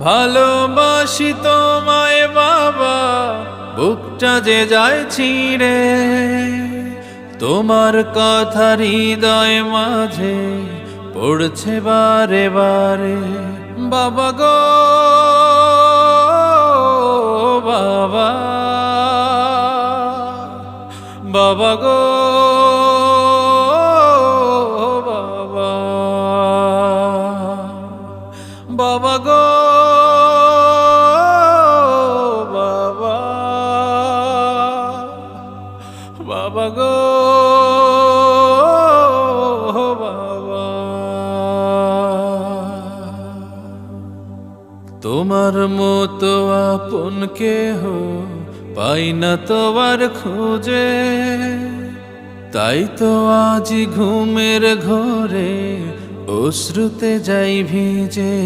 ভালোবাসি তোমায় বাবা, বুকটা যে যায় ছিঁড়ে, তোমার কথা হৃদয় মাঝে পড়ছে বারে বারে। বাবা গো বাবা, বাবা গো বাবা, বাবা গো বাবা, বাবা গো বাবা। তোমার মতো আপন কেহ পাই না তোমার খোঁজে, তাই তো আজ ঘুমের ঘোরে অশ্রুতে যাই ভিজে।